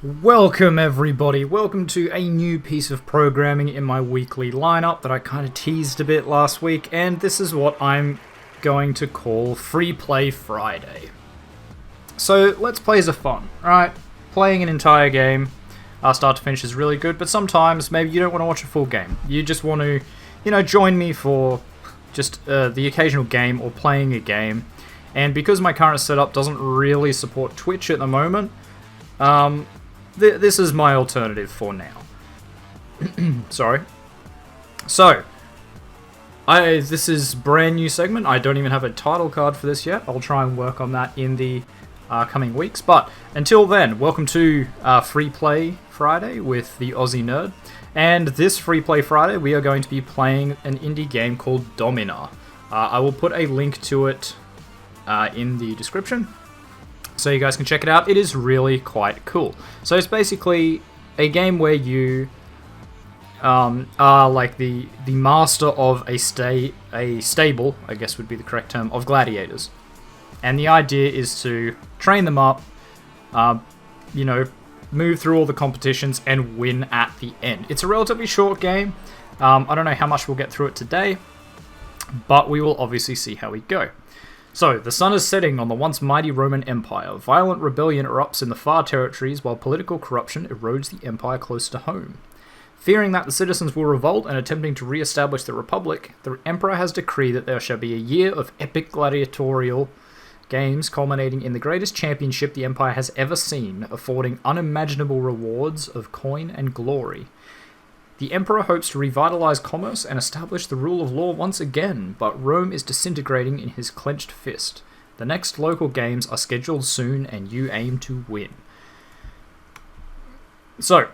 Welcome everybody, welcome to a new piece of programming in my weekly lineup that I kind of teased a bit last week, and this is what I'm going to call Freeplay Friday. So let's plays are fun, right? Playing an entire game, start to finish is really good, but sometimes maybe you don't want to watch a full game. You just want to, join me for just the occasional game or playing a game. And because my current setup doesn't really support Twitch at the moment, this is my alternative for now. Sorry. So, this is brand new segment. I don't even have a title card for this yet. I'll try and work on that in the coming weeks. But until then, welcome to Freeplay Friday with TheOzzieNerd. And this Freeplay Friday, we are going to be playing an indie game called Domina. I will put a link to it in the description, so you guys can check it out. It is really quite cool. So it's basically a game where you are like the master of a stable, I guess would be the correct term, of gladiators. And the idea is to train them up, move through all the competitions and win at the end. It's a relatively short game. I don't know how much we'll get through it today, but we will obviously see how we go. So, the sun is setting on the once mighty Roman Empire. Violent rebellion erupts in the far territories, while political corruption erodes the empire close to home. Fearing that the citizens will revolt and attempting to re-establish the Republic, the Emperor has decreed that there shall be a year of epic gladiatorial games culminating in the greatest championship the Empire has ever seen, affording unimaginable rewards of coin and glory. The Emperor hopes to revitalize commerce and establish the rule of law once again, but Rome is disintegrating in his clenched fist. The next local games are scheduled soon, and you aim to win. So,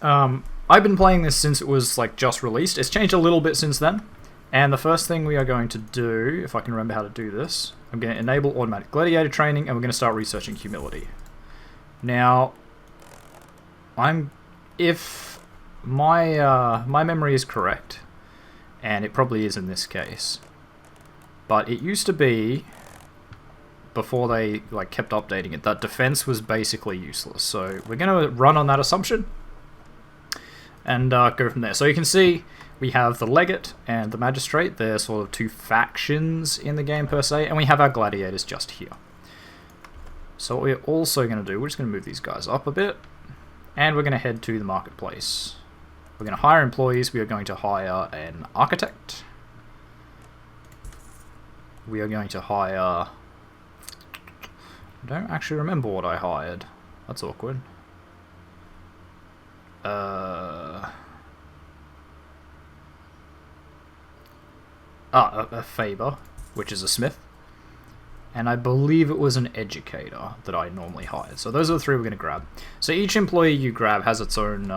I've been playing this since it was just released. It's changed a little bit since then, and the first thing we are going to do, if I can remember how to do this, I'm going to enable automatic gladiator training, and we're going to start researching humility. Now, if my memory is correct, and it probably is in this case, but it used to be, before they kept updating it, that defense was basically useless. So we're going to run on that assumption and go from there. So you can see we have the legate and the magistrate. They're sort of two factions in the game per se, and we have our gladiators just here. So what we're also going to do, we're just going to move these guys up a bit, and we're going to head to the marketplace. We're going to hire employees. We are going to hire an architect. We are going to hire... I don't actually remember what I hired. That's awkward. A Faber, which is a smith. And I believe it was an educator that I normally hired. So those are the three we're going to grab. So each employee you grab has its own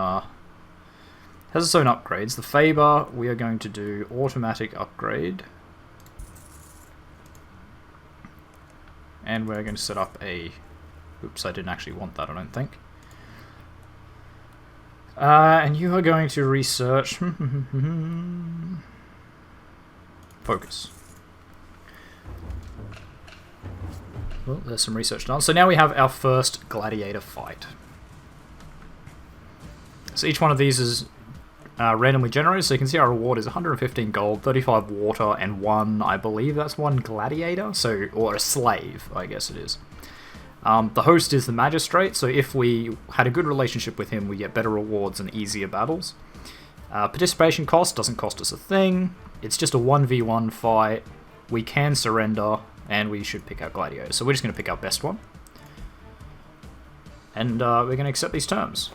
upgrades. The Faber, we are going to do automatic upgrade. And we're going to set up a... Oops, I didn't actually want that, I don't think. And you are going to research... Focus. Well, there's some research done. So now we have our first gladiator fight. So each one of these is randomly generated. So you can see our reward is 115 gold, 35 water, and one, I believe that's one gladiator, or a slave, I guess it is. The host is the magistrate, so if we had a good relationship with him, we get better rewards and easier battles. Participation cost doesn't cost us a thing. It's just a 1v1 fight. We can surrender, and we should pick our gladiator. So we're just going to pick our best one. And we're going to accept these terms.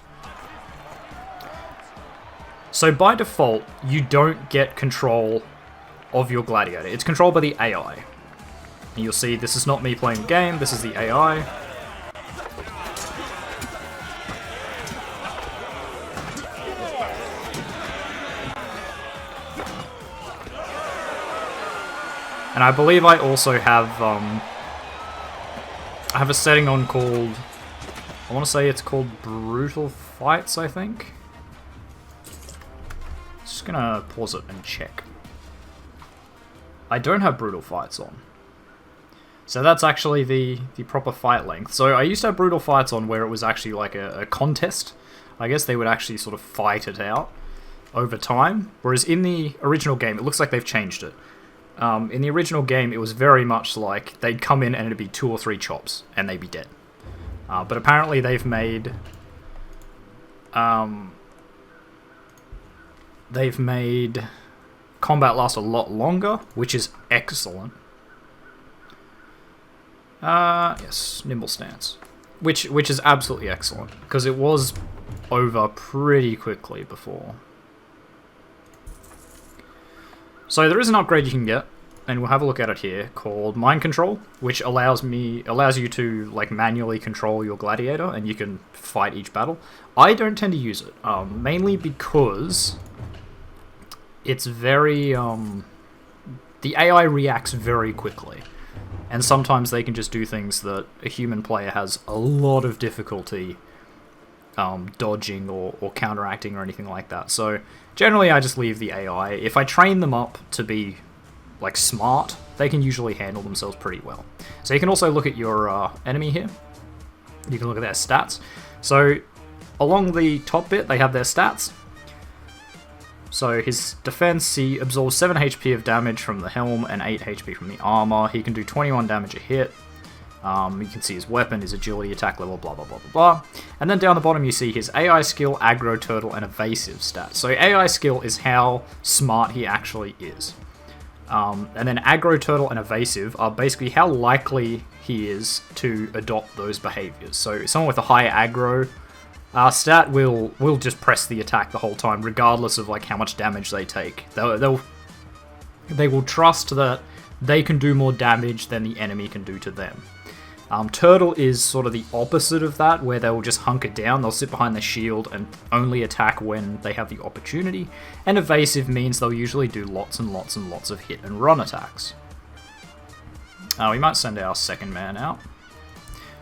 So by default, you don't get control of your gladiator. It's controlled by the AI. And you'll see this is not me playing the game, this is the AI. And I believe I also have a setting on called, I want to say it's called Brutal Fights, I think. Just gonna pause it and check. I don't have Brutal Fights on. So that's actually the proper fight length. So I used to have brutal fights on where it was actually like a contest. I guess they would actually sort of fight it out over time. Whereas in the original game, it looks like they've changed it. In the original game, it was very much like they'd come in and it'd be 2 or 3 chops and they'd be dead. But apparently they've made combat last a lot longer, which is excellent. Yes, nimble stance, which is absolutely excellent because it was over pretty quickly before. So there is an upgrade you can get, and we'll have a look at it here, called Mind Control, which allows you to like manually control your gladiator, and you can fight each battle. I don't tend to use it, mainly because it's very the AI reacts very quickly. And sometimes they can just do things that a human player has a lot of difficulty dodging or counteracting or anything like that. So generally I just leave the AI. If I train them up to be like smart, they can usually handle themselves pretty well. So you can also look at your enemy here. You can look at their stats. So along the top bit they have their stats. So his defense, he absorbs 7 HP of damage from the helm and 8 HP from the armor. He can do 21 damage a hit. You can see his weapon, his agility, attack level, blah blah blah blah blah. And then down the bottom you see his AI skill, aggro, turtle, and evasive stats. So AI skill is how smart he actually is. And then aggro, turtle, and evasive are basically how likely he is to adopt those behaviors. So someone with a higher aggro stat will just press the attack the whole time, regardless of like how much damage they take. They will trust that they can do more damage than the enemy can do to them. Turtle is sort of the opposite of that, where they will just hunker down, they'll sit behind their shield and only attack when they have the opportunity. And evasive means they'll usually do lots and lots and lots of hit and run attacks. We might send our second man out.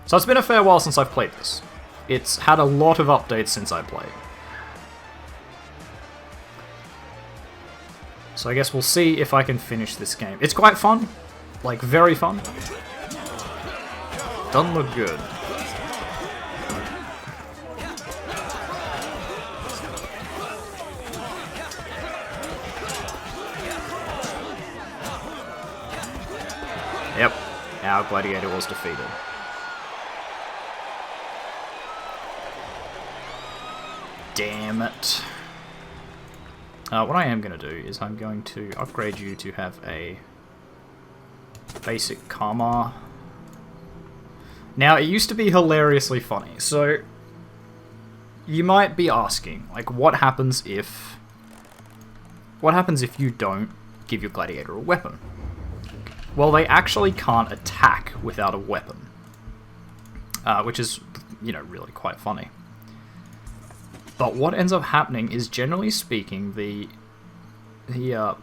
So it's been a fair while since I've played this. It's had a lot of updates since I played. So I guess we'll see if I can finish this game. It's quite fun. Like, very fun. Doesn't look good. Yep. Our gladiator was defeated. Damn it. What I am going to do is I'm going to upgrade you to have a basic karma. Now, it used to be hilariously funny, so you might be asking, like, what happens if you don't give your gladiator a weapon? Well, they actually can't attack without a weapon, which is, you know, really quite funny. But what ends up happening is, generally speaking, the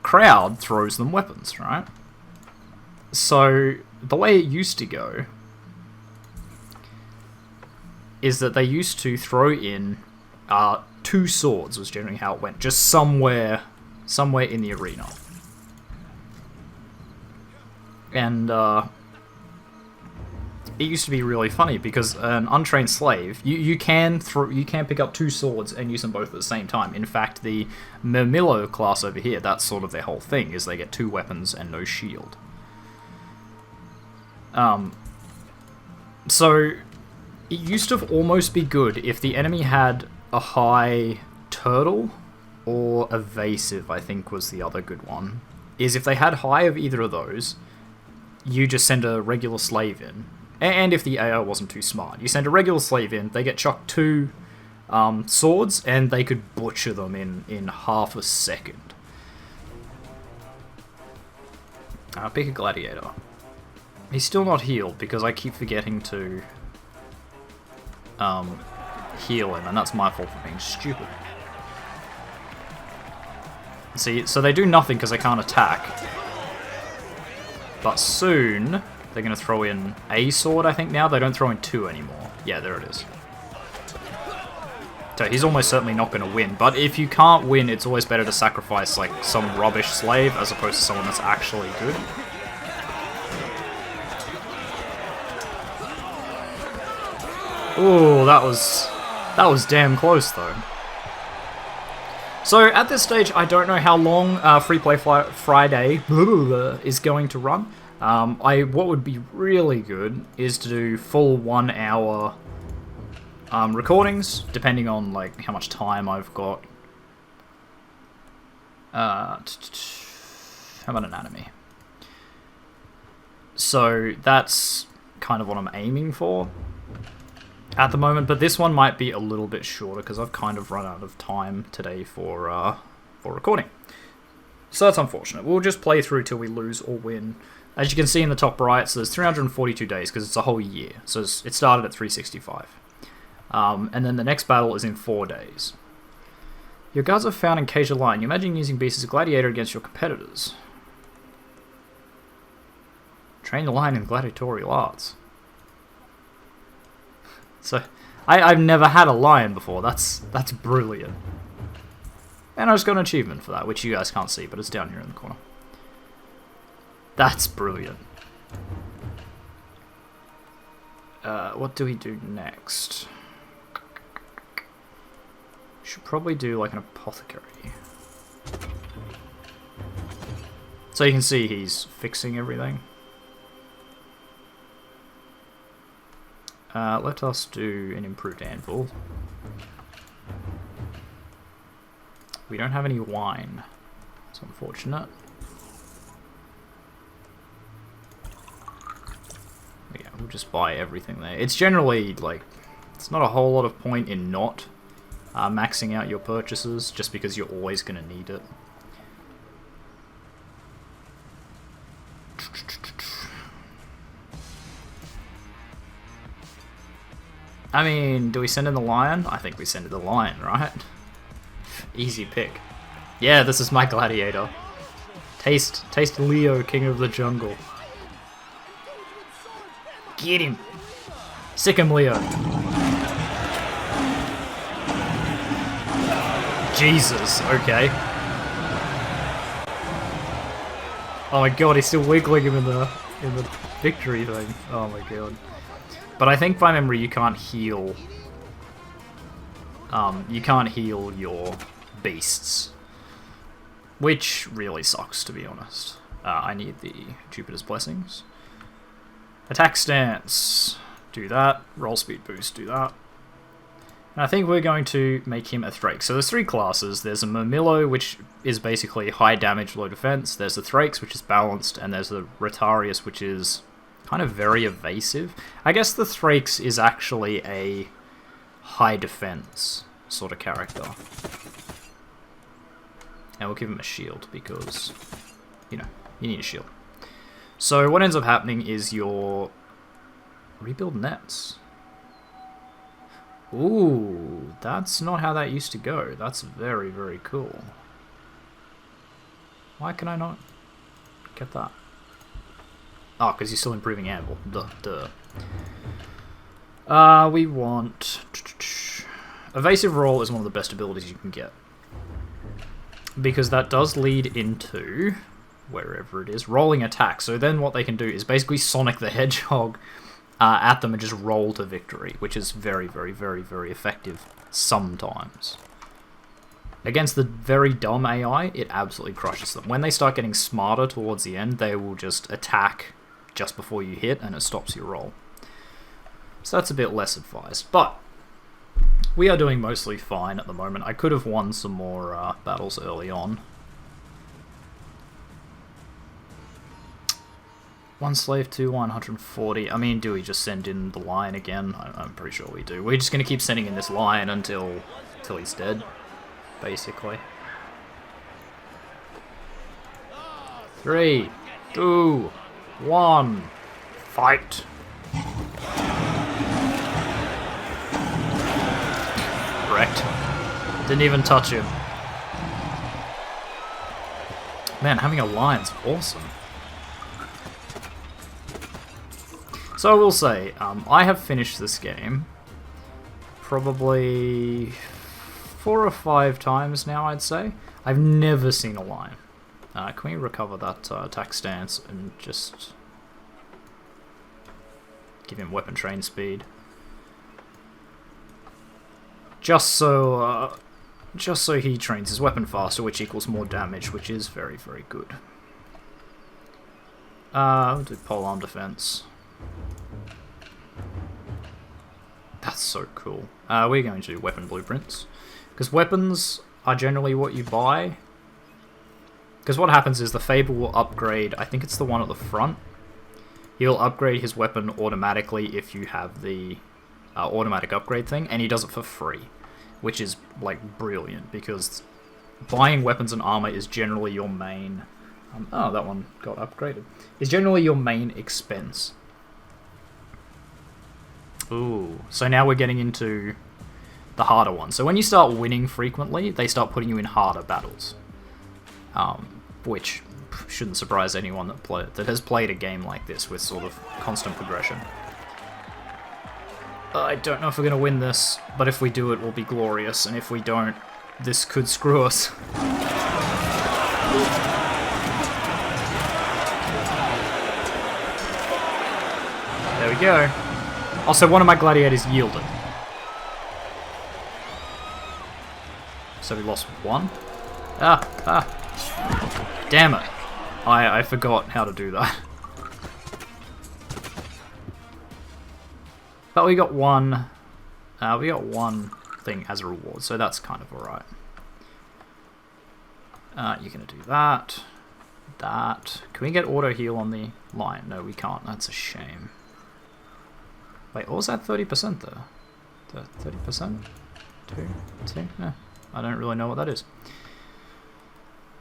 crowd throws them weapons, right? So the way it used to go is that they used to throw in 2 swords, was generally how it went, just somewhere in the arena. And it used to be really funny because an untrained slave, you can pick up 2 swords and use them both at the same time. In fact, the Mermillo class over here, that's sort of their whole thing, is they get 2 weapons and no shield. So it used to almost be good if the enemy had a high turtle or evasive, I think was the other good one. Is if they had high of either of those, you just send a regular slave in. And if the AI wasn't too smart, you send a regular slave in, they get chucked 2 swords, and they could butcher them in half a second. Pick a gladiator. He's still not healed because I keep forgetting to heal him, and that's my fault for being stupid. See, so they do nothing because they can't attack. But soon, they're going to throw in a sword, I think now. They don't throw in 2 anymore. Yeah, there it is. So he's almost certainly not going to win. But if you can't win, it's always better to sacrifice like some rubbish slave as opposed to someone that's actually good. Ooh, that was damn close though. So at this stage, I don't know how long Freeplay Friday is going to run. What would be really good is to do full 1 hour recordings, depending on like how much time I've got. How about anatomy? So that's kind of what I'm aiming for at the moment, but this one might be a little bit shorter because I've kind of run out of time today for recording. So that's unfortunate. We'll just play through till we lose or win. As you can see in the top right, so there's 342 days because it's a whole year. So it started at 365. And then the next battle is in 4 days. Your guards are found in Cage of Lion. You imagine using beasts as a gladiator against your competitors. Train the lion in gladiatorial arts. So, I've never had a lion before. That's brilliant. And I just got an achievement for that, which you guys can't see, but it's down here in the corner. That's brilliant. What do we do next? Should probably do like an apothecary. So you can see he's fixing everything. Let us do an improved anvil. We don't have any wine. It's unfortunate. Yeah, we'll just buy everything there. It's generally, like, it's not a whole lot of point in not maxing out your purchases, just because you're always going to need it. I mean, do we send in the lion? I think we send in the lion, right? Easy pick. Yeah, this is my gladiator. Taste Leo, king of the jungle. Get him! Sick him, Leo. Jesus, okay. Oh my god, he's still wiggling him in the victory thing. Oh my god. But I think by memory you can't heal. You can't heal your beasts, which really sucks, to be honest. I need the Jupiter's blessings. Attack stance, do that. Roll speed boost, do that. And I think we're going to make him a Thrake. So there's 3 classes. There's a Murmillo, which is basically high damage, low defense. There's the Thrakes, which is balanced, and there's the Rotarius, which is kind of very evasive. I guess the Thrakes is actually a high defense sort of character. And we'll give him a shield because, you know, you need a shield. So what ends up happening is your rebuild nets. Ooh, that's not how that used to go. That's very, very cool. Why can I not get that? Oh, because you're still improving anvil. Duh. We want... Evasive roll is one of the best abilities you can get. Because that does lead into, wherever it is, rolling attack. So then what they can do is basically Sonic the Hedgehog at them and just roll to victory, which is very, very, very, very effective sometimes. Against the very dumb AI, it absolutely crushes them. When they start getting smarter towards the end, they will just attack just before you hit, and it stops your roll. So that's a bit less advised, but we are doing mostly fine at the moment. I could have won some more battles early on. 1 slave to 140. I mean, do we just send in the lion again? I'm pretty sure we do. We're just going to keep sending in this lion until he's dead, basically. 3, 2, 1, fight! Wrecked. Didn't even touch him. Man, having a lion's awesome. So I will say, I have finished this game probably 4 or 5 times now, I'd say. I've never seen a lion. Can we recover that attack stance and just give him weapon train speed? just so he trains his weapon faster, which equals more damage, which is very, very good. We'll do polearm defense. That's so cool. We're going to do weapon blueprints, because weapons are generally what you buy. Because what happens is the Fable will upgrade, I think it's the one at the front. He'll upgrade his weapon automatically if you have the automatic upgrade thing, and he does it for free, which is like brilliant, because buying weapons and armor is generally your main... oh, that one got upgraded. Is generally your main expense. Ooh, so now we're getting into the harder ones. So when you start winning frequently, they start putting you in harder battles. Which shouldn't surprise anyone that has played a game like this with sort of constant progression. I don't know if we're going to win this, but if we do, it will be glorious, and if we don't, this could screw us. There we go. Also, one of my gladiators yielded. So we lost one. Damn it. I forgot how to do that. But we got one thing as a reward, so that's kind of alright. You're gonna do that. That. Can we get auto heal on the line? No, we can't. That's a shame. Wait, what was that 30% there? The 30%? 2? No, I don't really know what that is.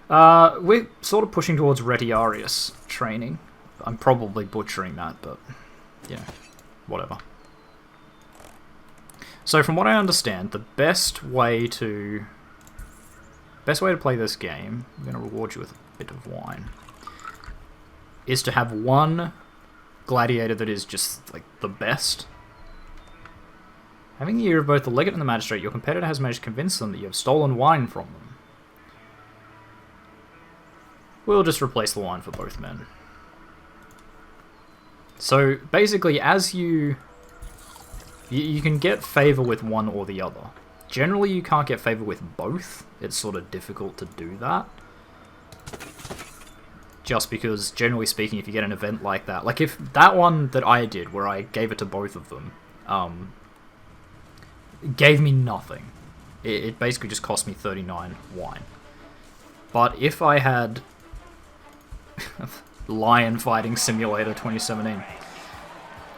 We're sort of pushing towards Retiarius training. I'm probably butchering that, but, you know, whatever. So from what I understand, the best way to play this game, I'm going to reward you with a bit of wine, is to have one gladiator that is just, like, the best. Having the ear of both the legate and the magistrate, your competitor has managed to convince them that you have stolen wine from them. We'll just replace the wine for both men. So, basically, as you can get favor with one or the other. Generally, you can't get favor with both. It's sort of difficult to do that. Just because, generally speaking, if you get an event like that... Like, if that one that I did, where I gave it to both of them, gave me nothing. It basically just cost me 39 wine. But if I had... Lion Fighting Simulator 2017.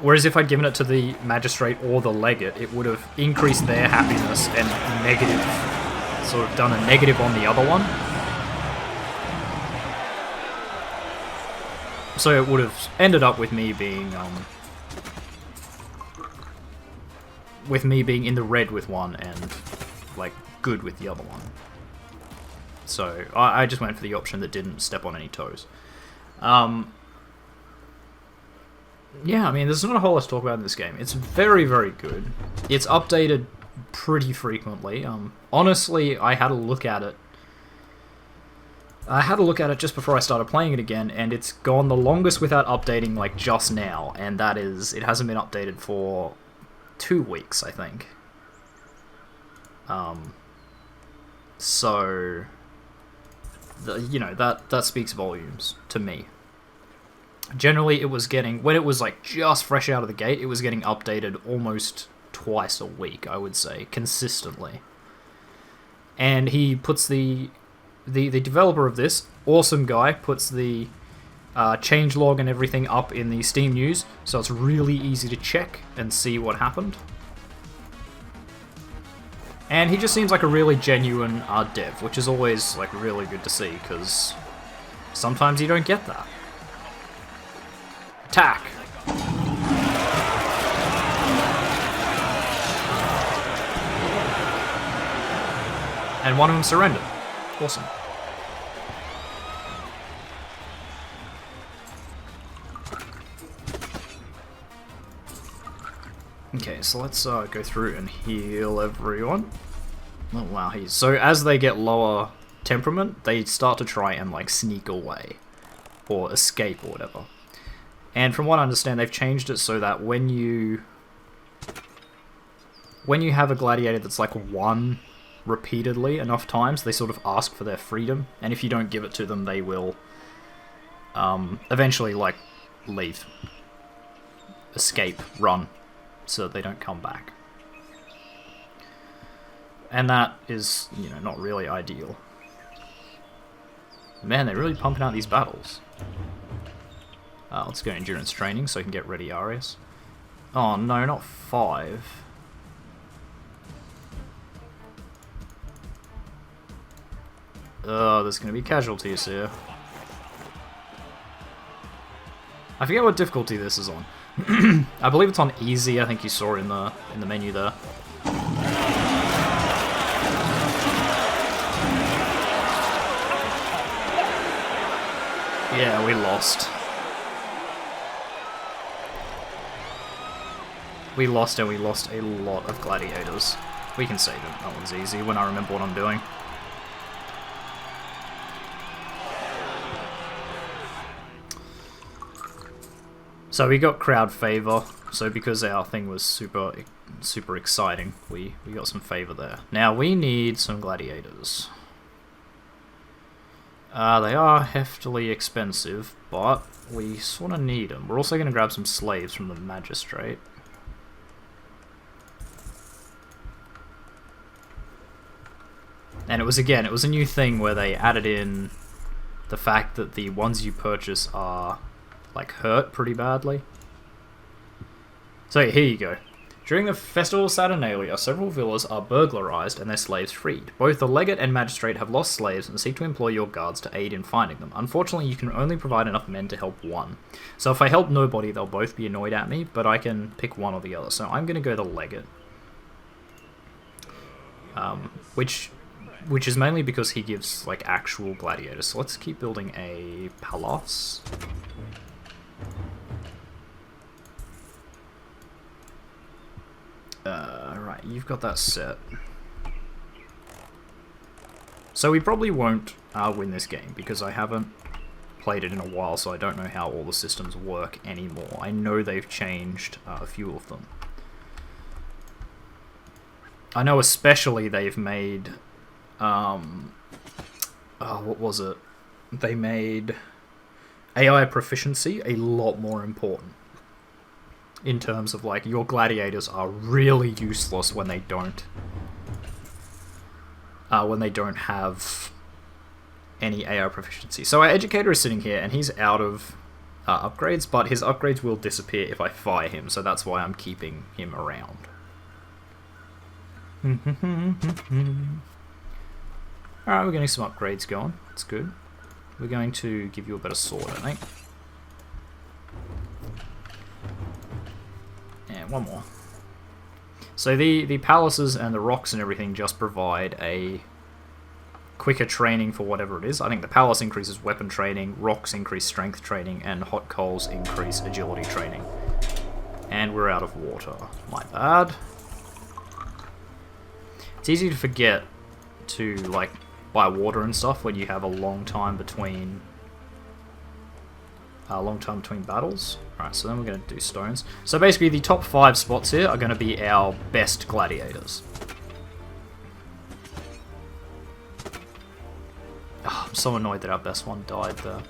Whereas if I'd given it to the magistrate or the legate, it would have increased their happiness and negative, sort of done a negative on the other one. So it would have ended up with me being, in the red with one and, like, good with the other one. So I just went for the option that didn't step on any toes. Yeah, I mean, there's not a whole lot to talk about in this game. It's very, very good. It's updated pretty frequently. Honestly, I had a look at it. Just before I started playing it again, and it's gone the longest without updating, like, just now. And that is, it hasn't been updated for 2 weeks, I think. So, you know, that speaks volumes to me. Generally, it was getting, when it was like just fresh out of the gate, it was getting updated almost twice a week, I would say, consistently. And he puts the developer of this, awesome guy, puts the changelog and everything up in the Steam news, so it's really easy to check and see what happened. And he just seems like a really genuine dev, which is always like really good to see, because sometimes you don't get that. Attack! And one of them surrendered. Awesome. Okay, so let's go through and heal everyone. Oh wow, so as they get lower temperament, they start to try and like sneak away or escape or whatever. And from what I understand, they've changed it so that when you when you have a gladiator that's like won repeatedly enough times, they sort of ask for their freedom, and if you don't give it to them, they will eventually like leave, escape, run, so that they don't come back. And that is, you know, not really ideal. Man, they're really pumping out these battles. Let's go endurance training so I can get ready Arius. Oh no, not 5. There's going to be casualties here. I forget what difficulty this is on. I believe it's on easy. I think you saw it in the menu there. Yeah, we lost. We lost, and we lost a lot of gladiators. We can save it. That one's easy when I remember what I'm doing. So we got crowd favor. So because our thing was super exciting, we got some favor there. Now we need some gladiators. They are heftily expensive, but we sort of need them. We're also going to grab some slaves from the magistrate. And it was a new thing where they added in the fact that the ones you purchase are, like, hurt pretty badly. So here you go. During the Festival of Saturnalia, several villas are burglarized and their slaves freed. Both the legate and magistrate have lost slaves and seek to employ your guards to aid in finding them. Unfortunately, you can only provide enough men to help one. So if I help nobody, they'll both be annoyed at me, but I can pick one or the other. So I'm going to go the legate. Which is mainly because he gives, like, actual gladiators. So let's keep building a palace. Right, you've got that set. So we probably won't win this game, because I haven't played it in a while, so I don't know how all the systems work anymore. I know they've changed a few of them. I know especially they've made... what was it? They made AI proficiency a lot more important. In terms of, like, your gladiators are really useless when they don't have any AI proficiency. So our educator is sitting here, and he's out of upgrades, but his upgrades will disappear if I fire him, so that's why I'm keeping him around. Alright, we're getting some upgrades going. That's good. We're going to give you a better sword, I think. And one more. So the palaces and the rocks and everything just provide a quicker training for whatever it is. I think the palace increases weapon training, rocks increase strength training, and hot coals increase agility training. And we're out of water. My bad. It's easy to forget to, like, buy water and stuff when you have a long time between battles. Alright, so then we're going to do stones. So basically the top 5 spots here are going to be our best gladiators. Oh, I'm so annoyed that our best one died there.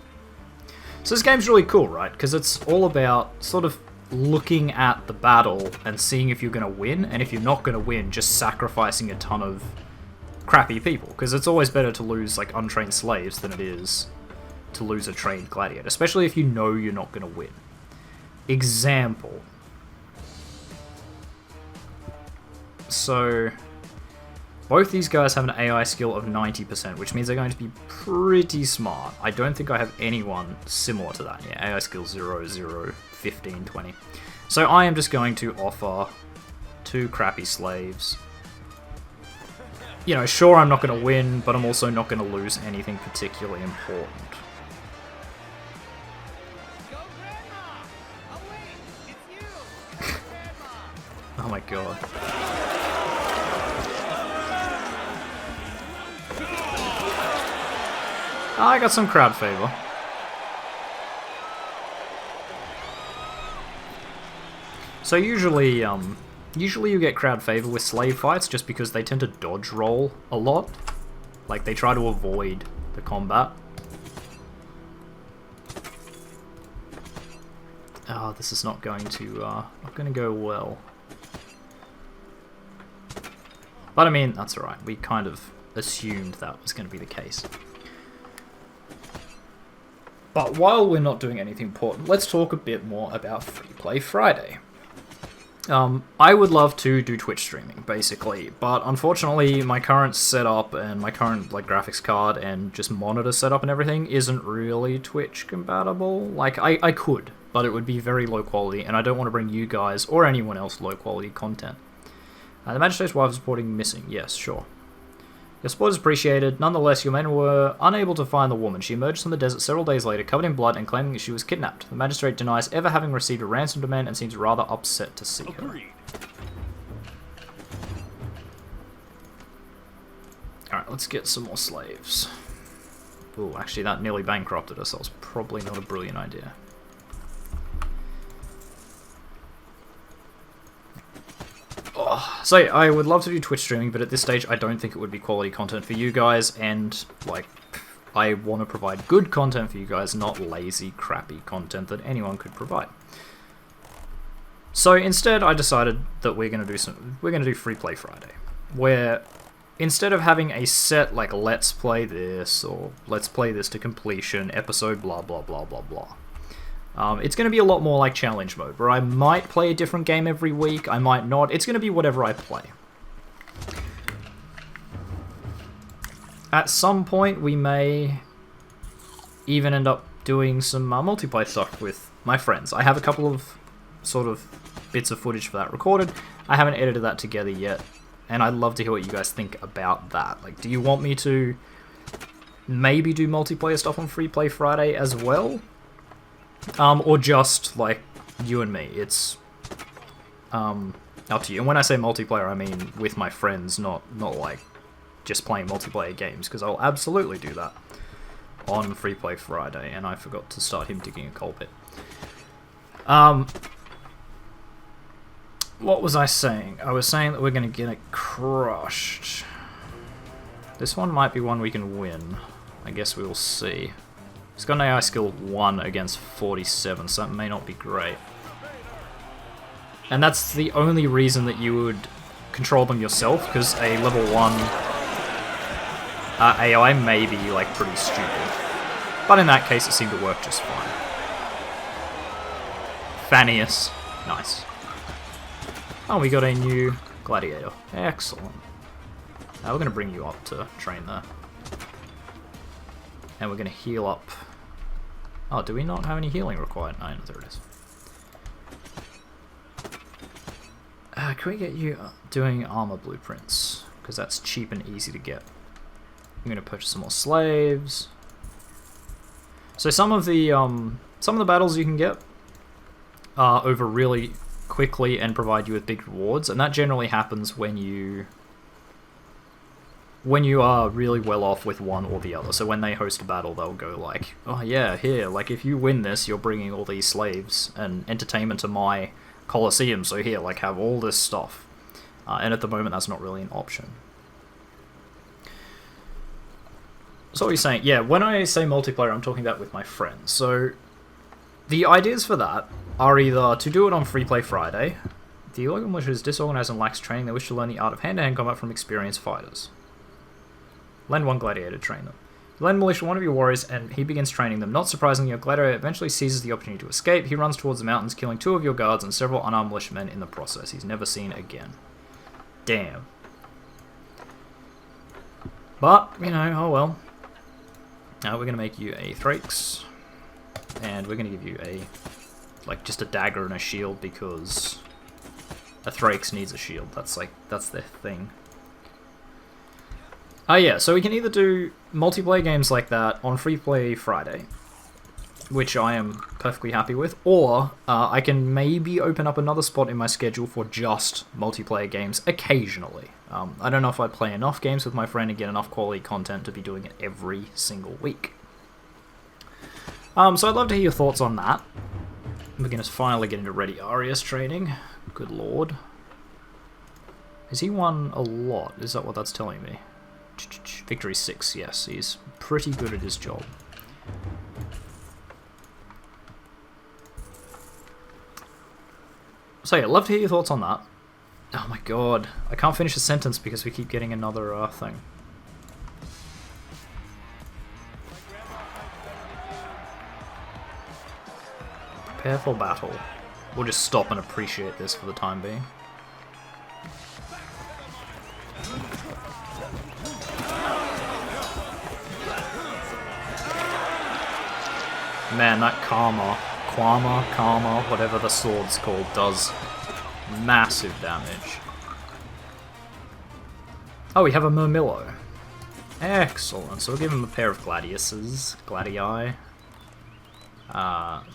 So this game's really cool, right? Because it's all about sort of looking at the battle and seeing if you're going to win, and if you're not going to win, just sacrificing a ton of crappy people. Because it's always better to lose, like, untrained slaves than it is to lose a trained gladiator, especially if you know you're not going to win. Example. So, both these guys have an AI skill of 90%, which means they're going to be pretty smart. I don't think I have anyone similar to that. Yeah, AI skill 0, 0, 15, 20. So I am just going to offer 2 crappy slaves. You know, sure, I'm not going to win, but I'm also not going to lose anything particularly important. Oh my god. I got some crowd favor. So usually, Usually you get crowd favor with slave fights just because they tend to dodge roll a lot. Like, they try to avoid the combat. Oh, this is not going to go well. But I mean, that's alright. We kind of assumed that was going to be the case. But while we're not doing anything important, let's talk a bit more about Freeplay Friday. I would love to do Twitch streaming, basically, but unfortunately my current setup and my current graphics card and just monitor setup and everything isn't really Twitch compatible. Like, I could, but it would be very low quality, and I don't want to bring you guys or anyone else low quality content. The Magistrate's wife is reporting missing. Yes, sure. Your support is appreciated. Nonetheless, your men were unable to find the woman. She emerged from the desert several days later, covered in blood and claiming that she was kidnapped. The Magistrate denies ever having received a ransom demand and seems rather upset to see her. Alright, let's get some more slaves. Ooh, actually that nearly bankrupted us. That was probably not a brilliant idea. Oh, so yeah, I would love to do Twitch streaming, but at this stage I don't think it would be quality content for you guys, and like, I want to provide good content for you guys, not lazy, crappy content that anyone could provide. So instead I decided that we're gonna do Freeplay Friday, where instead of having a set like let's play this or let's play this to completion episode blah blah blah blah blah. It's going to be a lot more like challenge mode, where I might play a different game every week, I might not. It's going to be whatever I play. At some point, we may even end up doing some multiplayer stuff with my friends. I have a couple of sort of bits of footage for that recorded. I haven't edited that together yet, and I'd love to hear what you guys think about that. Like, do you want me to maybe do multiplayer stuff on Freeplay Friday as well? Or just, like, you and me. It's up to you. And when I say multiplayer, I mean with my friends, not like, just playing multiplayer games, because I'll absolutely do that on Freeplay Friday, and I forgot to start him digging a coal pit. What was I saying? I was saying that we're going to get it crushed. This one might be one we can win. I guess we will see. He's got an AI skill 1 against 47, so that may not be great. And that's the only reason that you would control them yourself, because a level 1 AI may be, like, pretty stupid. But in that case, it seemed to work just fine. Fannius. Nice. Oh, we got a new gladiator. Excellent. Now we're going to bring you up to train there. And we're going to heal up. Oh, do we not have any healing required? No, there it is. Can we get you doing armor blueprints? Because that's cheap and easy to get. I'm going to purchase some more slaves. So some of the battles you can get are over really quickly and provide you with big rewards, and that generally happens when you are really well off with one or the other. So when they host a battle, they'll go like, oh yeah, here, like if you win this, you're bringing all these slaves and entertainment to my Colosseum, so here, like have all this stuff. And at the moment, that's not really an option. So what are you saying? Yeah, when I say multiplayer, I'm talking about with my friends. So the ideas for that are either to do it on Freeplay Friday, the organ which is disorganized and lacks training, they wish to learn the art of hand-to-hand combat from experienced fighters. Lend one gladiator to train them. You lend militia one of your warriors, and he begins training them. Not surprisingly, your gladiator eventually seizes the opportunity to escape. He runs towards the mountains, killing 2 of your guards and several unarmed militiamen in the process. He's never seen again. Damn. But, you know, oh well. Now we're going to make you a Thrakes, and we're going to give you a, like, just a dagger and a shield, because a Thrakes needs a shield. That's their thing. Yeah, so we can either do multiplayer games like that on Freeplay Friday, which I am perfectly happy with, or I can maybe open up another spot in my schedule for just multiplayer games occasionally. I don't know if I'd play enough games with my friend and get enough quality content to be doing it every single week. So I'd love to hear your thoughts on that. We're going to finally get into Ready Arius training. Good lord. Has he won a lot? Is that what that's telling me? Victory 6, yes. He's pretty good at his job. So yeah, love to hear your thoughts on that. Oh my god. I can't finish a sentence because we keep getting another thing. Prepare for battle. We'll just stop and appreciate this for the time being. Man, that karma, whatever the sword's called, does massive damage. Oh, we have a Murmillo. Excellent. So we'll give him a pair of gladiators. Gladii.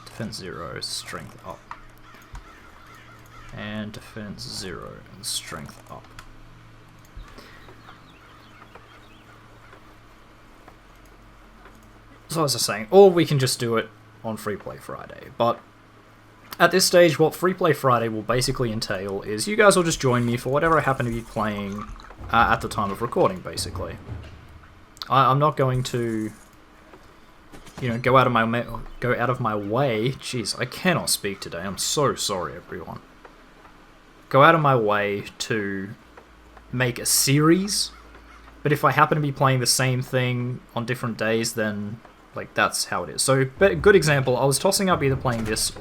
Defense 0, strength up. And defense 0 and strength up. So as I was saying, or we can just do it on Freeplay Friday. But at this stage, what Freeplay Friday will basically entail is you guys will just join me for whatever I happen to be playing at the time of recording, basically. I'm not going to, you know, go out of my way. Jeez, I cannot speak today. I'm so sorry, everyone. Go out of my way to make a series, but if I happen to be playing the same thing on different days, then like that's how it is. So, good example. I was tossing up either playing this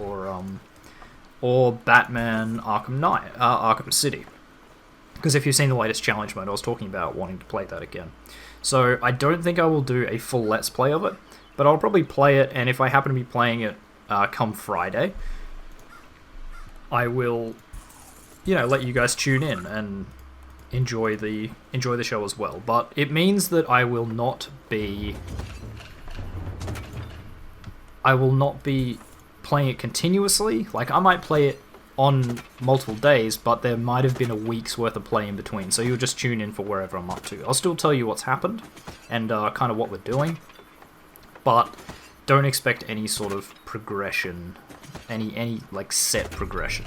or Batman Arkham City, because if you've seen the latest challenge mode, I was talking about wanting to play that again. So I don't think I will do a full Let's Play of it, but I'll probably play it, and if I happen to be playing it come Friday, I will, you know, let you guys tune in and enjoy the show as well. But it means that I will not be playing it continuously. Like, I might play it on multiple days, but there might have been a week's worth of play in between, so you'll just tune in for wherever I'm up to. I'll still tell you what's happened and kind of what we're doing, but don't expect any sort of progression, any like set progression.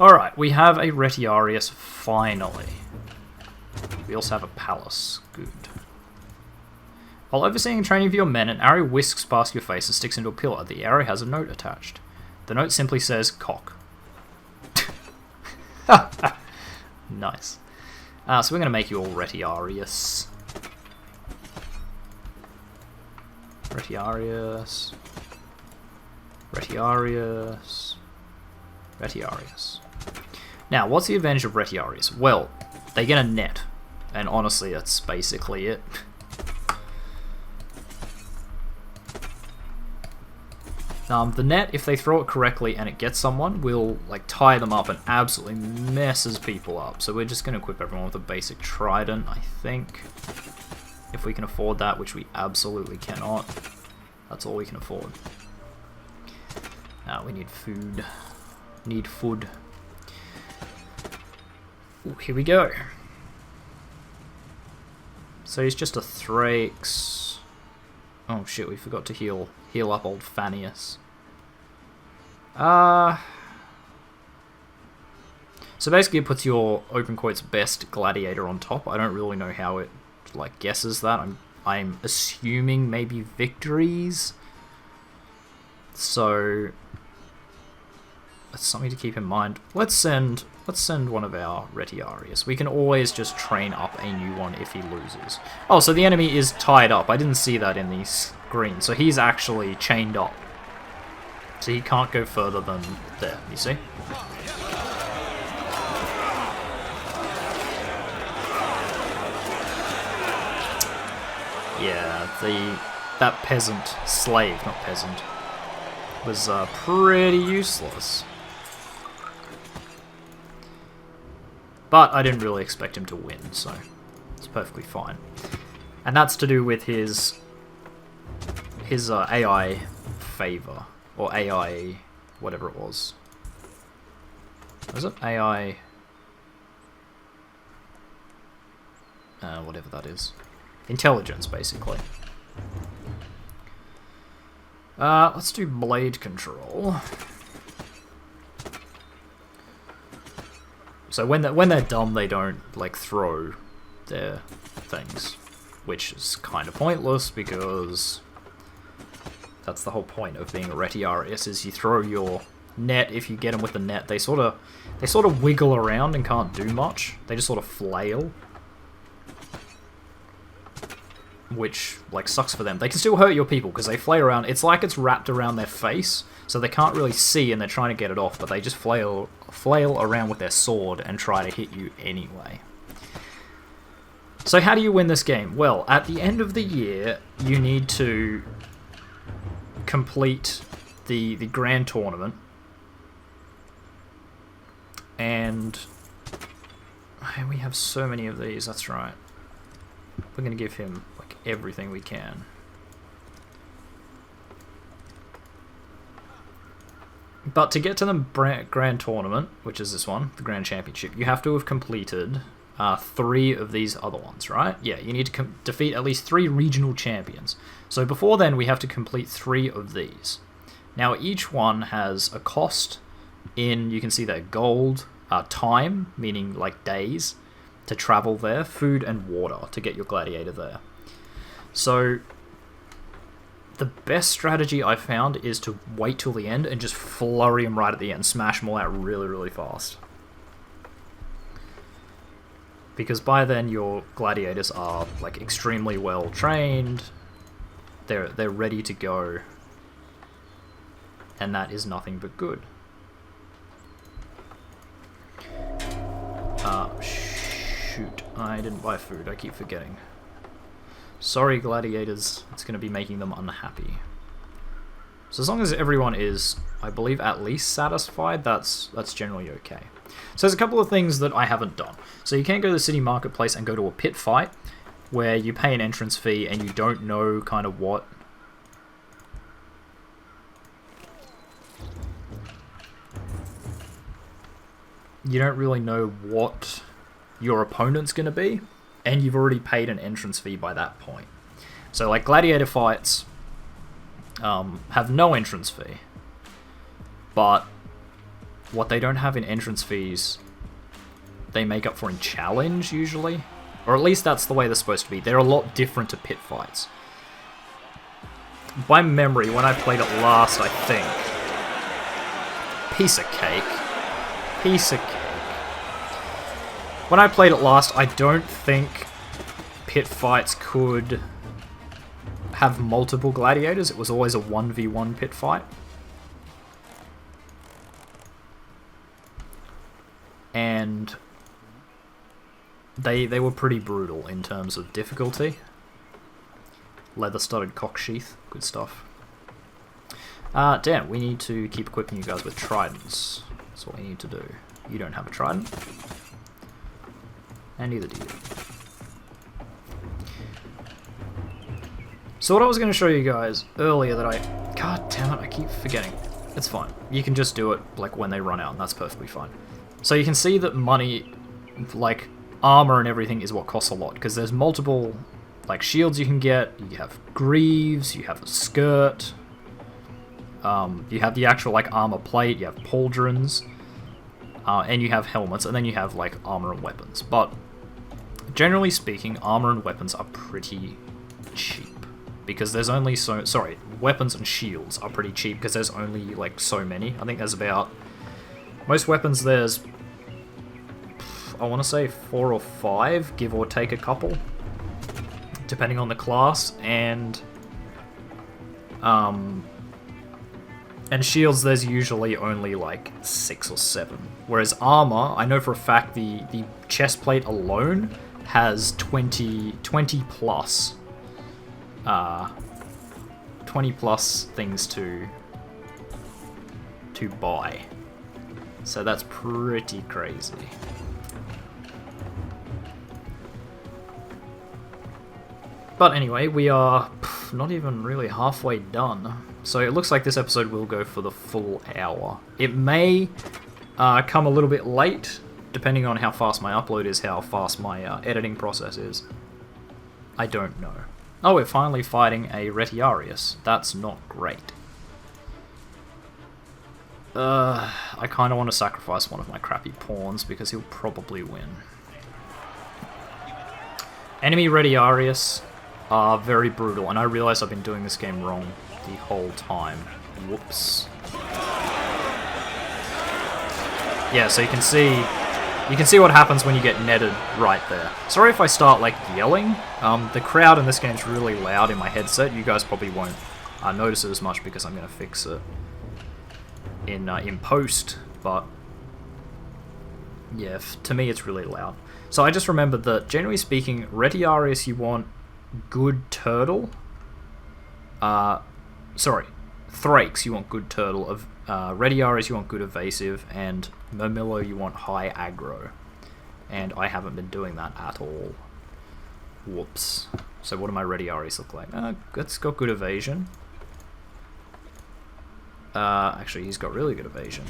Alright, we have a Retiarius finally. We also have a Palace. Good. While overseeing and training of your men, an arrow whisks past your face and sticks into a pillar. The arrow has a note attached. The note simply says, cock. Nice. So we're going to make you all Retiarius. Retiarius. Retiarius. Retiarius. Now, what's the advantage of Retiarius? Well, they get a net. And honestly, that's basically it. The net, if they throw it correctly and it gets someone, will like tie them up and absolutely messes people up. So we're just going to equip everyone with a basic trident, I think. If we can afford that, which we absolutely cannot. That's all we can afford. Now we need food. Need food. Ooh, here we go. So he's just a Thrakes. Oh shit, we forgot to heal up old Fannius. So basically it puts your open quotes best gladiator on top. I don't really know how it like guesses that. I'm assuming maybe victories. So that's something to keep in mind. Let's send one of our Retiarius. We can always just train up a new one if he loses. Oh, so the enemy is tied up. I didn't see that in the screen. So he's actually chained up. So he can't go further than there, you see? Yeah, that peasant, slave, not peasant, was pretty useless. But I didn't really expect him to win, so it's perfectly fine. And that's to do with his AI favor, or AI, whatever it was. Was it AI? Whatever that is. Intelligence, basically. Let's do blade control. So when they're dumb, they don't like throw their things, which is kind of pointless because that's the whole point of being a Retiarius, is you throw your net. If you get them with the net, they sort of wiggle around and can't do much. They just sort of flail, which like sucks for them. They can still hurt your people because they flail around. It's like it's wrapped around their face, so they can't really see, and they're trying to get it off, but they just flail around with their sword and try to hit you anyway. So how do you win this game? Well, at the end of the year, you need to complete the grand tournament, and we have so many of these. That's right. We're going to give him like everything we can. But to get to the grand tournament, which is this one, the grand championship, you have to have completed 3 of these other ones, right? Yeah, you need to defeat at least 3 regional champions. So before then, we have to complete 3 of these. Now, each one has a cost in, you can see there, gold, time, meaning like days, to travel there, food and water to get your gladiator there. So the best strategy I found is to wait till the end and just flurry them right at the end, smash them all out really, really fast. Because by then your gladiators are like extremely well trained, they're ready to go, and that is nothing but good. Shoot, I didn't buy food, I keep forgetting. Sorry gladiators, it's going to be making them unhappy. So as long as everyone is, I believe, at least satisfied, that's generally okay. So there's a couple of things that I haven't done. So you can't go to the city marketplace and go to a pit fight, where you pay an entrance fee and you don't know kind of what... You don't really know what your opponent's going to be, and you've already paid an entrance fee by that point. So like gladiator fights have no entrance fee, but what they don't have in entrance fees, they make up for in challenge usually, or at least that's the way they're supposed to be. They're a lot different to pit fights. By memory, when I played it last, I think, piece of cake. When I played it last, I don't think pit fights could have multiple gladiators. It was always a 1v1 pit fight. And they were pretty brutal in terms of difficulty. Leather-studded cocksheath, good stuff. Dan, we need to keep equipping you guys with tridents. That's what we need to do. You don't have a trident. And neither do you. So what I was going to show you guys earlier that God damn it, I keep forgetting. It's fine. You can just do it like when they run out, and that's perfectly fine. So you can see that money, like armor and everything, is what costs a lot, because there's multiple like shields you can get. You have greaves, you have a skirt, you have the actual like armor plate, you have pauldrons, and you have helmets, and then you have like armor and weapons. But generally speaking, armor and weapons are pretty cheap, because there's only weapons and shields are pretty cheap because there's only like so many. I think there's about, most weapons there's, I want to say 4 or 5, give or take a couple, depending on the class, and shields there's usually only like 6 or 7. Whereas armor, I know for a fact the chest plate alone has 20 plus 20 plus things to buy. So that's pretty crazy. But anyway, we are not even really halfway done. So it looks like this episode will go for the full hour. It may come a little bit late, depending on how fast my upload is, how fast my editing process is. I don't know. Oh, we're finally fighting a Retiarius. That's not great. I kind of want to sacrifice one of my crappy pawns because he'll probably win. Enemy ready Arius are very brutal, and I realize I've been doing this game wrong the whole time. Whoops. Yeah, so you can see what happens when you get netted right there. Sorry if I start like yelling. The crowd in this game's really loud in my headset. You guys probably won't notice it as much because I'm going to fix it in post, but yeah, to me it's really loud. So I just remembered that, generally speaking, Retiarius you want good turtle. Sorry, Thrakes you want good turtle. Of Retiarius you want good evasive, and Murmillo you want high aggro. And I haven't been doing that at all. Whoops. So what do my Retiarius look like? It's got good evasion. Actually, he's got really good evasion.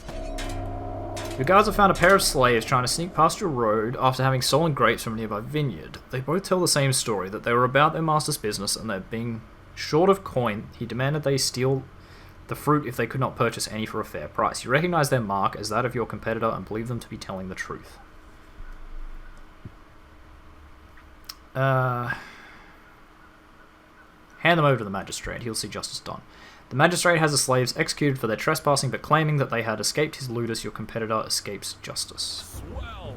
Your guards have found a pair of slaves trying to sneak past your road after having stolen grapes from a nearby vineyard. They both tell the same story, that they were about their master's business and that being short of coin, he demanded they steal the fruit if they could not purchase any for a fair price. You recognize their mark as that of your competitor and believe them to be telling the truth. Hand them over to the magistrate. He'll see justice done. The magistrate has the slaves executed for their trespassing, but claiming that they had escaped his ludus, your competitor escapes justice. Swell.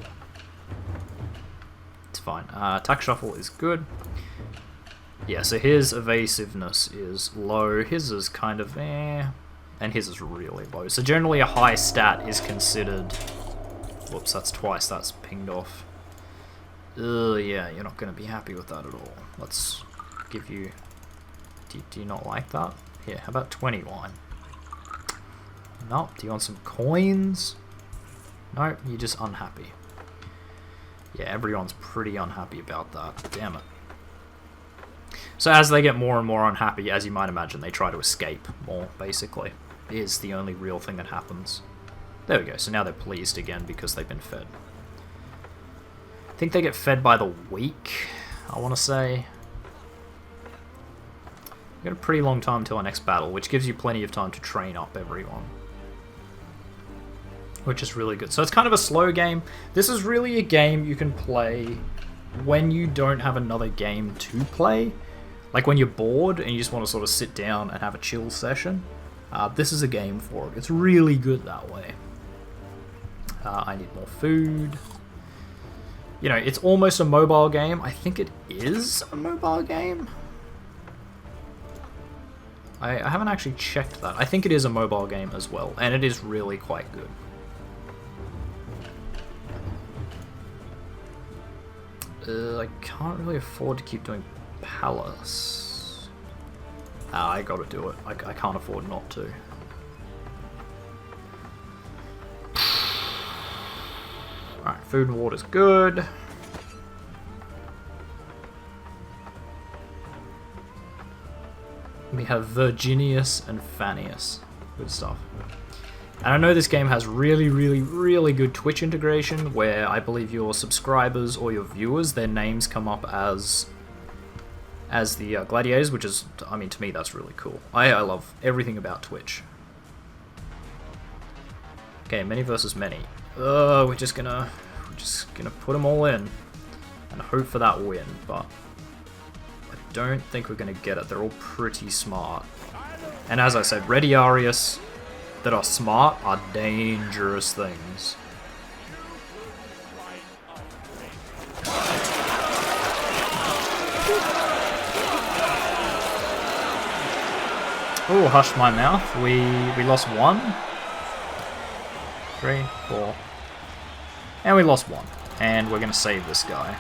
It's fine. Attack shuffle is good. Yeah, so his evasiveness is low. His is kind of and his is really low. So generally a high stat is considered... Whoops, that's twice. That's pinged off. Yeah, you're not going to be happy with that at all. Let's give you... Do you not like that? Here, how about 21? No, do you want some coins? No, you're just unhappy. Yeah, everyone's pretty unhappy about that. Damn it. So as they get more and more unhappy, as you might imagine, they try to escape more, basically. Is the only real thing that happens. There we go, so now they're pleased again because they've been fed. I think they get fed by the week, I want to say. We've got a pretty long time until our next battle, which gives you plenty of time to train up everyone. Which is really good. So it's kind of a slow game. This is really a game you can play when you don't have another game to play. Like when you're bored and you just want to sort of sit down and have a chill session. This is a game for it. It's really good that way. I need more food. You know, it's almost a mobile game. I think it is a mobile game. I haven't actually checked that. I think it is a mobile game as well, and it is really quite good. I can't really afford to keep doing Palace. I gotta do it. I can't afford not to. Alright, food and water's good. We have Virginius and Fannius. Good stuff. And I know this game has really, really, really good Twitch integration, where I believe your subscribers or your viewers, their names come up as the gladiators, which is, I mean, to me that's really cool. I love everything about Twitch. Okay, many versus many. We're just gonna put them all in and hope for that win, but I don't think we're gonna get it. They're all pretty smart. And as I said, Retiarius that are smart are dangerous things. Oh, hushed my mouth. We lost 1, 3, 4, and we lost 1. And we're gonna save this guy.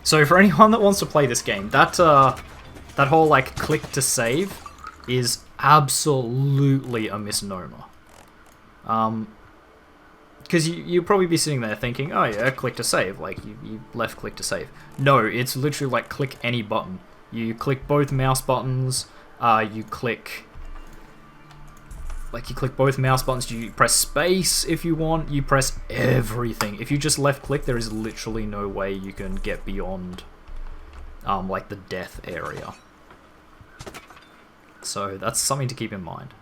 So for anyone that wants to play this game, that whole like click to save is absolutely a misnomer. Because you'll probably be sitting there thinking, oh yeah, click to save, like you left click to save. No, it's literally like click any button. You click both mouse buttons, you click both mouse buttons, you press space if you want, you press everything. If you just left click, there is literally no way you can get beyond like the death area. So that's something to keep in mind.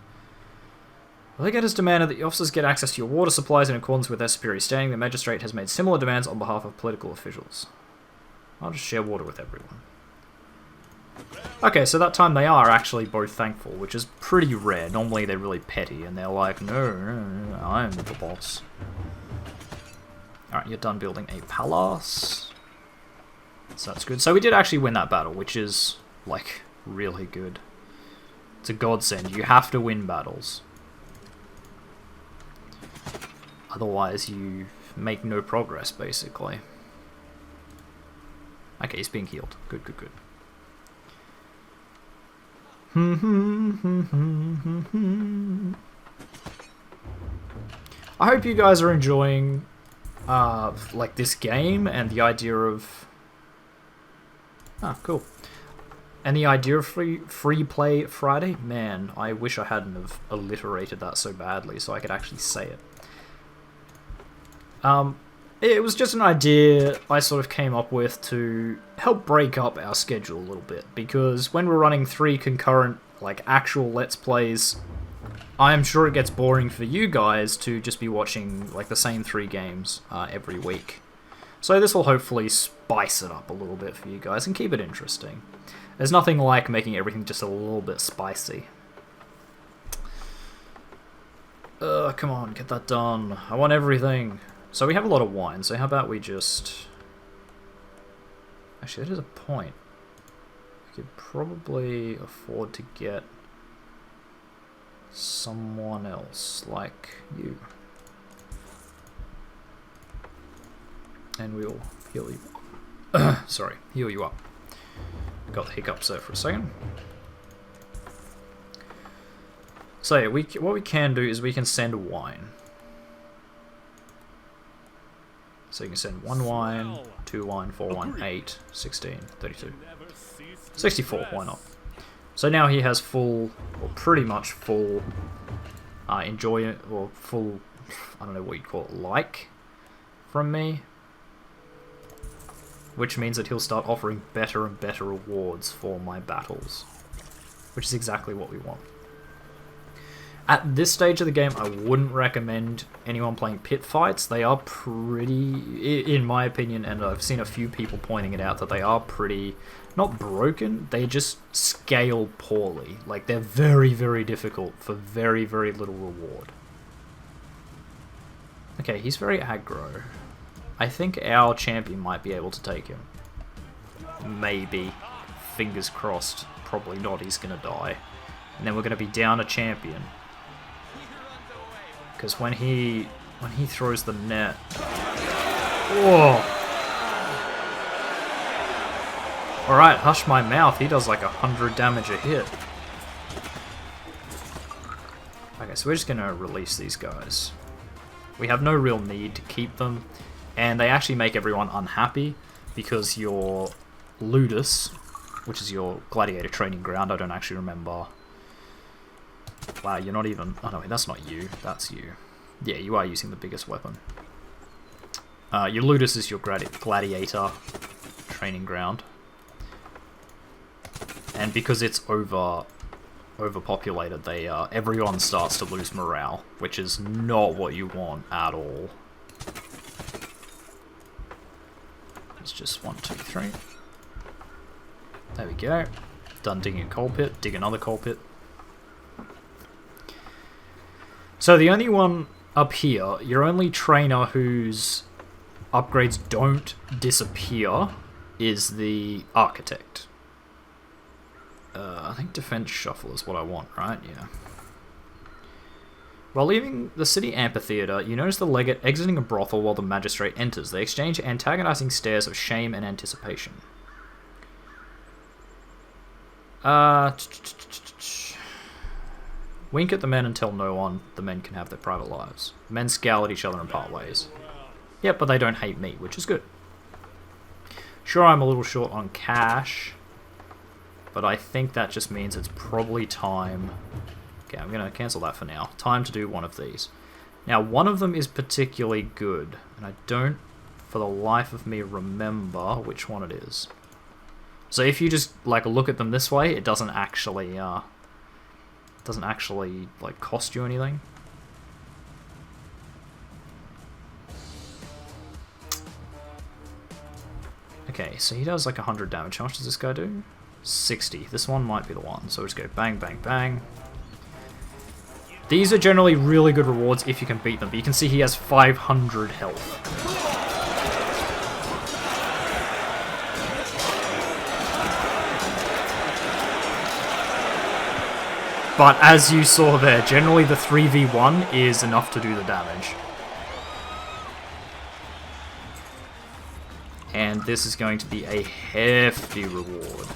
The legate has demanded that the officers get access to your water supplies in accordance with their superior standing. The magistrate has made similar demands on behalf of political officials. I'll just share water with everyone. Okay, so that time they are actually both thankful, which is pretty rare. Normally they're really petty and they're like, no, I'm the boss. Alright, you're done building a palace. So that's good. So we did actually win that battle, which is, like, really good. It's a godsend. You have to win battles. Otherwise you make no progress, basically. Okay, he's being healed. Good, good, good. I hope you guys are enjoying like this game and the idea of cool. And the idea of Freeplay Friday. Man, I wish I hadn't have alliterated that so badly so I could actually say it. It was just an idea I sort of came up with to help break up our schedule a little bit, because when we're running 3 concurrent, like, actual Let's Plays, I am sure it gets boring for you guys to just be watching, like, the same 3 games every week. So this will hopefully spice it up a little bit for you guys and keep it interesting. There's nothing like making everything just a little bit spicy. Come on, get that done. I want everything. So we have a lot of wine, so how about we just... Actually, that is a point. We could probably afford to get someone else, like you. And we'll heal you. Sorry, heal you up. Got the hiccups there for a second. So yeah, what we can do is we can send wine. So you can send 1 wine, 2 wine, 4 wine, 8, 16, 32, 64, why not? So now he has full, or pretty much full, enjoyment, or full, I don't know what you'd call it, like, from me. Which means that he'll start offering better and better rewards for my battles. Which is exactly what we want. At this stage of the game, I wouldn't recommend anyone playing pit fights. They are pretty, in my opinion, and I've seen a few people pointing it out, that they are pretty, not broken, they just scale poorly. Like, they're very, very difficult for very, very little reward. Okay, he's very aggro. I think our champion might be able to take him. Maybe. Fingers crossed. Probably not, he's gonna die. And then we're gonna be down a champion. Because when he throws the net... Whoa! Alright, hush my mouth. He does like 100 damage a hit. Okay, so we're just going to release these guys. We have no real need to keep them. And they actually make everyone unhappy. Because your Ludus, which is your gladiator training ground, I don't actually remember... Wow, you're not even... Oh no, that's not you. That's you. Yeah, you are using the biggest weapon. Your Ludus is your gladiator training ground. And because it's overpopulated, everyone starts to lose morale, which is not what you want at all. It's just 1, 2, 3. There we go. Done digging a coal pit. Dig another coal pit. So the only one up here, your only trainer whose upgrades don't disappear is the architect. I think defense shuffle is what I want, right? Yeah. While leaving the city amphitheater, you notice the legate exiting a brothel while the magistrate enters. They exchange antagonizing stares of shame and anticipation. Wink at the men and tell no one the men can have their private lives. Men scowl at each other and part ways. Yep, but they don't hate me, which is good. Sure, I'm a little short on cash, but I think that just means it's probably time... Okay, I'm going to cancel that for now. Time to do one of these. Now, one of them is particularly good, and I don't, for the life of me, remember which one it is. So if you just, like, look at them this way, it doesn't actually like, cost you anything. Okay, so he does like 100 damage. How much does this guy do? 60. This one might be the one. So we'll just go bang, bang, bang. These are generally really good rewards if you can beat them, but you can see he has 500 health. But as you saw there, generally the 3v1 is enough to do the damage. And this is going to be a hefty reward.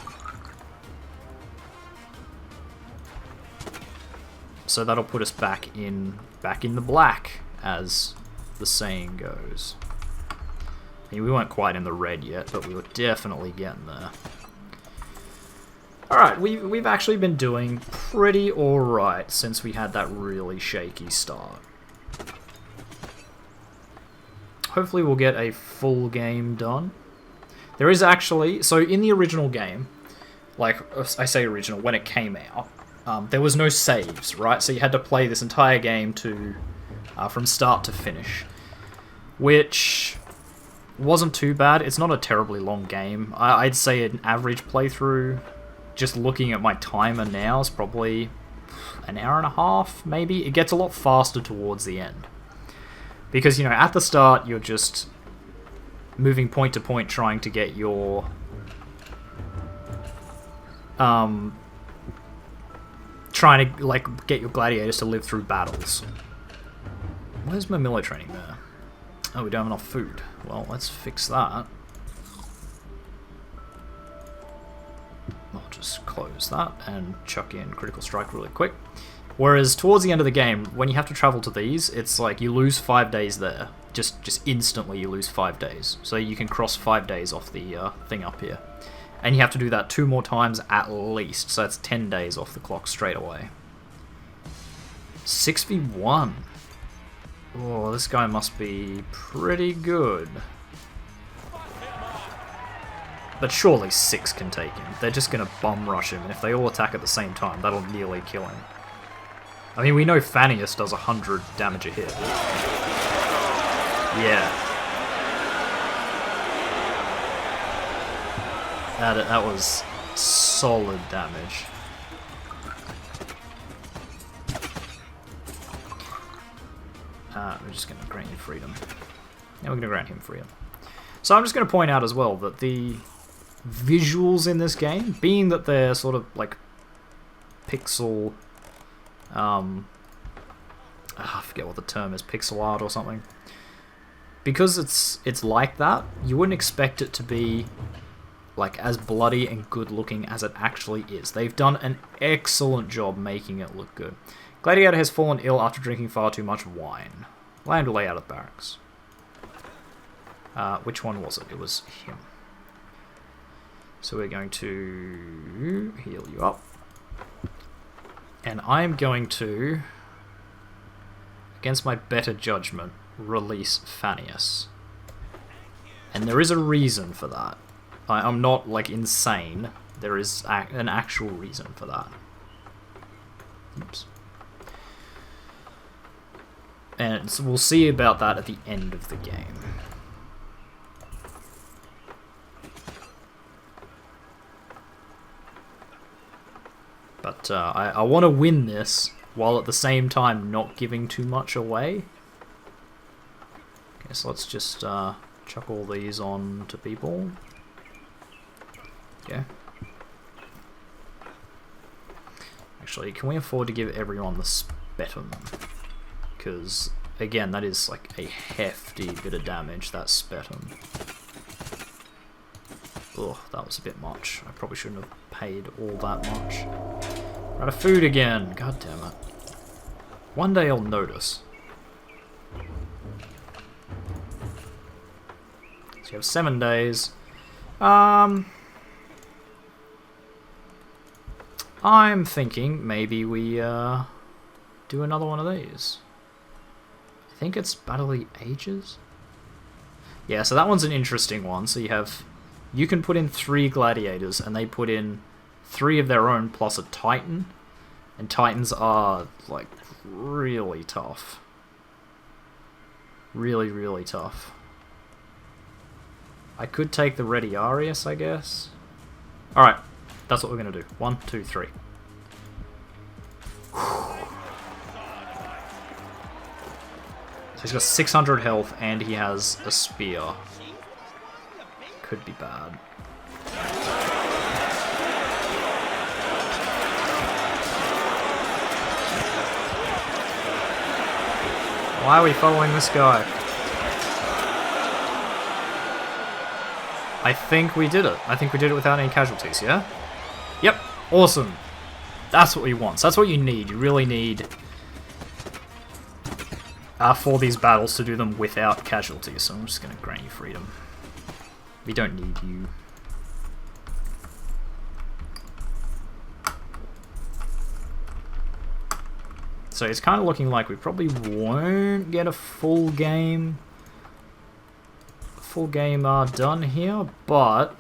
So that'll put us back in the black, as the saying goes. I mean, we weren't quite in the red yet, but we were definitely getting there. Alright, we've actually been doing pretty alright since we had that really shaky start. Hopefully we'll get a full game done. There is actually... So in the original game, like I say original, when it came out, there was no saves, right? So you had to play this entire game from start to finish. Which wasn't too bad. It's not a terribly long game. I'd say an average playthrough, just looking at my timer now, is probably an hour and a half, maybe. It gets a lot faster towards the end. Because, you know, at the start, you're just moving point to point trying to get your... trying to, like, get your gladiators to live through battles. Where's my melee training there? Oh, we don't have enough food. Well, let's fix that. I'll just close that and chuck in Critical Strike really quick. Whereas towards the end of the game, when you have to travel to these, it's like you lose 5 days there. Just instantly you lose 5 days. So you can cross 5 days off the thing up here. And you have to do that 2 more times at least. So that's 10 days off the clock straight away. 6v1. Oh, this guy must be pretty good. But surely 6 can take him. They're just going to bum rush him, and if they all attack at the same time, that'll nearly kill him. I mean, we know Fannius does 100 damage a hit. Yeah. That was solid damage. We're just going to grant you freedom. Now we're going to grant him freedom. So I'm just going to point out as well that the visuals in this game, being that they're sort of like pixel... I forget what the term is, pixel art or something. Because it's like that, you wouldn't expect it to be like as bloody and good looking as it actually is. They've done an excellent job making it look good. Gladiator has fallen ill after drinking far too much wine. Land will lay out of the barracks. Which one was it? It was him. So we're going to heal you up. And I'm going to, against my better judgment, release Fannius. And there is a reason for that. I'm not, like, insane. There is an actual reason for that. Oops. And so we'll see about that at the end of the game. But I want to win this while at the same time not giving too much away. Okay, so let's just chuck all these on to people. Okay. Actually, can we afford to give everyone the Spetum? Because, again, that is like a hefty bit of damage, that Spetum. Ugh, that was a bit much. I probably shouldn't have paid all that much. We're out of food again. God damn it. One day I'll notice. So you have 7 days. I'm thinking maybe we do another one of these. I think it's Battle of the Ages. Yeah, so that one's an interesting one. So you can put in 3 gladiators, and they put in 3 of their own plus a titan. And titans are, like, really tough. Really, really tough. I could take the Retiarius, I guess. Alright, that's what we're going to do. 1, 2, 3. So he's got 600 health and he has a spear. Could be bad. Why are we following this guy? I think we did it. I think we did it without any casualties, yeah? Yep, awesome. That's what we want. So that's what you need. You really need for these battles to do them without casualties. So I'm just going to grant you freedom. We don't need you. So it's kind of looking like we probably won't get a full game done here, but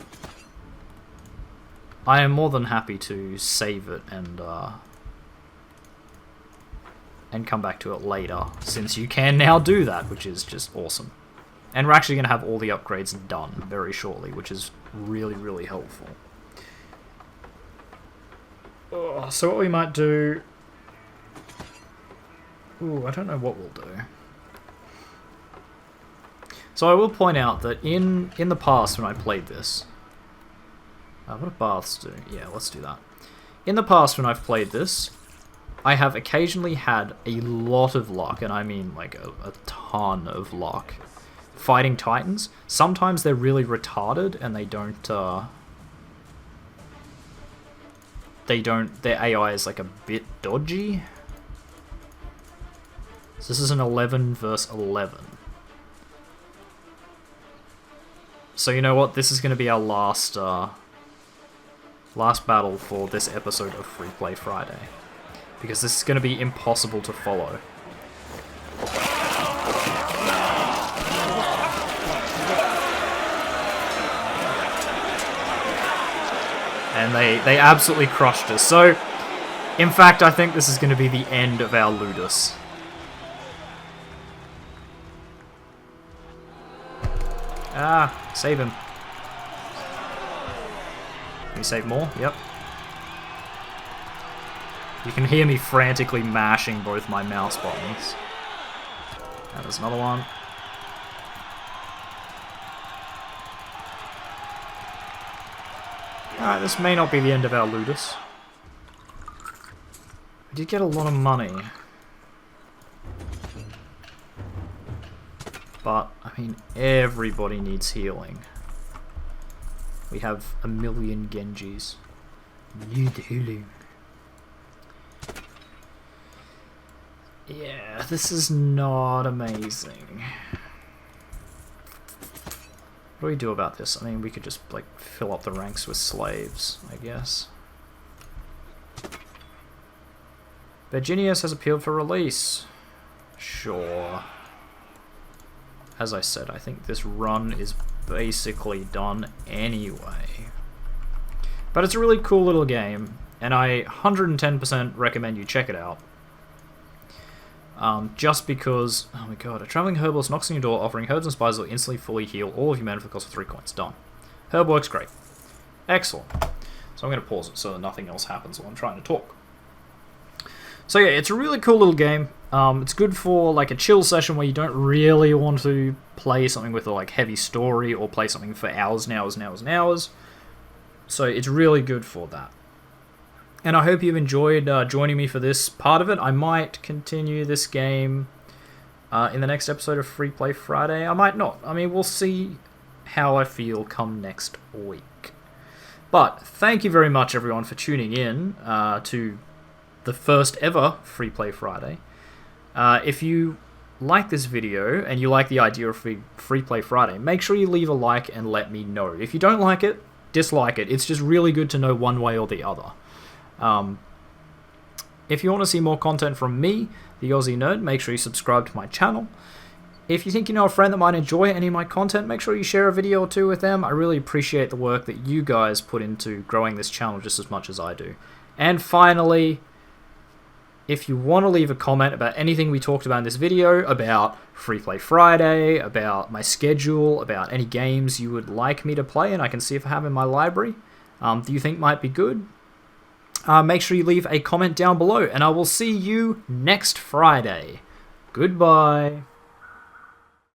I am more than happy to save it and come back to it later, since you can now do that, which is just awesome. And we're actually going to have all the upgrades done very shortly, which is really, really helpful. So what we might do... Ooh, I don't know what we'll do. So I will point out that in the past when I played this... what do baths do? Yeah, let's do that. In the past when I've played this, I have occasionally had a lot of luck, and I mean like a ton of luck, fighting Titans. Sometimes they're really retarded and they don't... their AI is like a bit dodgy. So this is an 11 versus 11. So you know what? This is going to be our last battle for this episode of Freeplay Friday, because this is going to be impossible to follow. And they absolutely crushed us. So, in fact, I think this is going to be the end of our Ludus. Ah, save him. Can we save more? Yep. You can hear me frantically mashing both my mouse buttons. And there's another one. Alright, this may not be the end of our Ludus. We did get a lot of money. But, I mean, everybody needs healing. We have 1 million Genjis. Need healing. Yeah, this is not amazing. What do we do about this? I mean, we could just, like, fill up the ranks with slaves, I guess. Virginius has appealed for release. Sure. As I said, I think this run is basically done anyway. But it's a really cool little game, and I 110% recommend you check it out. Just because, oh my god, a traveling herbalist knocks on your door offering herbs and spices that will instantly fully heal all of your mana for the cost of 3 coins. Done. Herb works great. Excellent. So I'm going to pause it so that nothing else happens while I'm trying to talk. So yeah, it's a really cool little game. It's good for like a chill session where you don't really want to play something with a like heavy story or play something for hours and hours and hours and hours. So it's really good for that. And I hope you've enjoyed joining me for this part of it. I might continue this game in the next episode of Freeplay Friday. I might not. I mean, we'll see how I feel come next week. But thank you very much, everyone, for tuning in to the first ever Freeplay Friday. If you like this video and you like the idea of Freeplay Friday, make sure you leave a like and let me know. If you don't like it, dislike it. It's just really good to know one way or the other. If you want to see more content from me, TheOzzieNerd, make sure you subscribe to my channel. If you think you know a friend that might enjoy any of my content, make sure you share a video or two with them. I really appreciate the work that you guys put into growing this channel just as much as I do. And finally, if you want to leave a comment about anything we talked about in this video, about Freeplay Friday, about my schedule, about any games you would like me to play and I can see if I have in my library, do you think might be good, make sure you leave a comment down below, and I will see you next Friday. Goodbye.